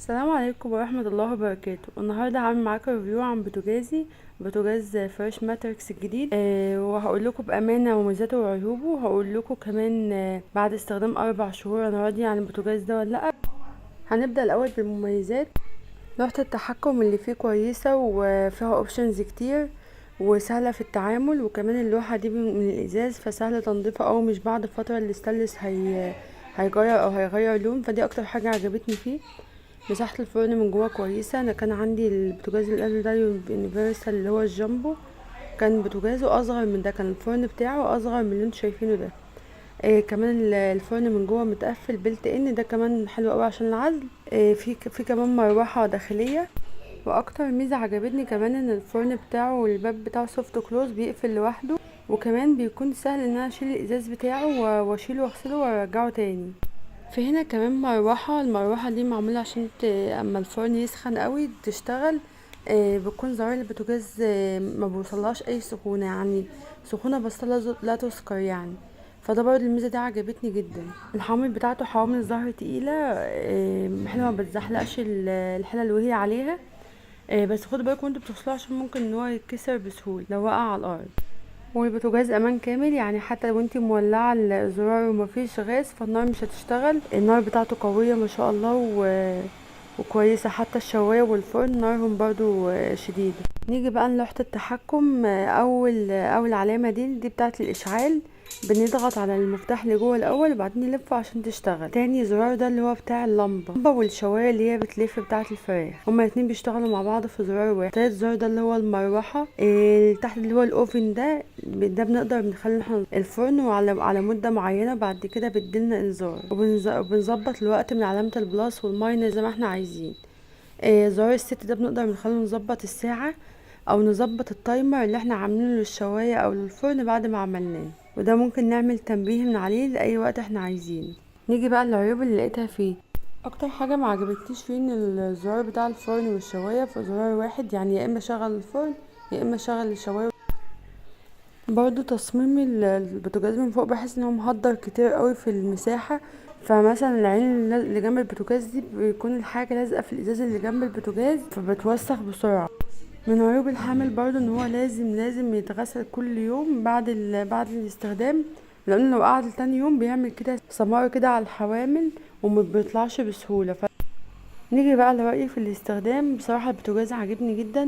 السلام عليكم ورحمة الله وبركاته. النهاردة هعمل معاكم ريفيو عن بوتاجاز فريش ماتريكس الجديد. وهقول لكم بأمانة مميزاته وعيوبه، وهقول لكم كمان بعد استخدام 4 شهور انا راضية عن البوتاجاز ده ولا لا. هنبدأ الاول بالمميزات. لوحة التحكم اللي فيه كويسة وفيها اوبشنز كتير وسهلة في التعامل، وكمان اللوحة دي من الازاز فسهل تنظيفها، او مش بعد فترة الاستانلس هيغير او هيغير لون، فدي اكتر حاجة عجبتني فيه. مساحة الفرن من جوه كويسة. انا كان عندي البوتاجاز اللي قبل ده يونيفرسال اللي هو الجامبو، كان بوتاجازه اصغر من ده، كان الفرن بتاعه اصغر من اللي انتوا شايفينه ده. كمان الفرن من جوه متقفل بلت ان، ده كمان حلو قوي عشان العزل. في كمان مروحة داخلية. واكتر ميزة عجبتني كمان ان الفرن بتاعه والباب بتاعه سوفت كلوز بيقفل لوحده، وكمان بيكون سهل ان انا اشيل الازاز بتاعه واشيله واغسله وارجعه تاني. في هنا كمان المروحة دي معمولة عشان اما الفرن يسخن قوي تشتغل. بتكون زرار البوتاجاز ما بوصلهاش اي سخونة، يعني سخونة بس لا تذكر يعني. فده برضه الميزة دي عجبتني جدا. الحوامل بتاعته حوامل زهر تقيلة، حلوة ما بتزحلقش الحلل وهي عليها. بس خدوا بالكم وانتوا بتغسلوه عشان ممكن ان هو يتكسر بسهولة لو وقع على الارض. والبوتاجاز امان كامل، يعني حتى لو انتي مولعه الزرار ومفيش غاز فالنار مش هتشتغل. النار بتاعته قويه ما شاء الله وكويسه. حتى الشوايه والفرن نارهم برضو شديده. نيجي بقى لوحه التحكم. اول علامه دي بتاعه الاشعال. بنضغط على المفتاح اللي جوه الاول وبعدين نلفه عشان تشتغل. تاني زرار ده اللي هو بتاع اللمبه والشوايه اللي هي بتلف بتاعه الفراخ، هما الاتنين بيشتغلوا مع بعض في زرار واحد. تالت زرار ده اللي هو المروحه. اللي تحت اللي هو الاوفن ده بنقدر بنخلي الفرن على مده معينه، بعد كده بيديلنا انذار، وبنظبط الوقت من علامه البلاس والماينس زي ما احنا عايزين. زرار الست ده بنقدر نخليه نظبط الساعه او نظبط التايمر اللي احنا عاملينه للشوايه او للفرن بعد ما عملناه، وده ممكن نعمل تنبيه من عليه لاي وقت احنا عايزينه. نيجي بقى للعيوب اللي لقيتها فيه. اكتر حاجه ما عجبتنيش فيه ان الزرار بتاع الفرن والشوايه في زرار واحد، يعني يا اما شغل الفرن يا اما شغل الشوايه. برضو تصميم البوتاجاز من فوق بحس ان هو مهدر كتير قوي في المساحه. فمثلا العين اللي جنب البوتاجاز دي بيكون الحاجه لازقه في الازاز اللي جنب البوتاجاز فبتوسخ بسرعه. من عيوب الحامل برضو ان هو لازم يتغسل كل يوم بعد الاستخدام، لان لو قعد تاني يوم بيعمل كده سمار كده على الحوامل وما بيطلعش بسهوله. نيجي بقى لرأيي في الاستخدام. بصراحة البوتاجاز عجبني جدا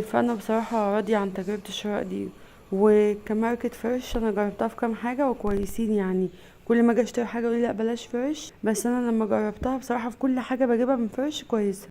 فأنا بصراحة راضية عن تجربة الشراء دي. وكماركة فريش أنا جربتها في كام حاجة وكويسين، يعني كل ما اجي اشتري حاجة يقولي لا بلاش فريش، بس أنا لما جربتها بصراحة في كل حاجة بجيبها من فريش كويسة.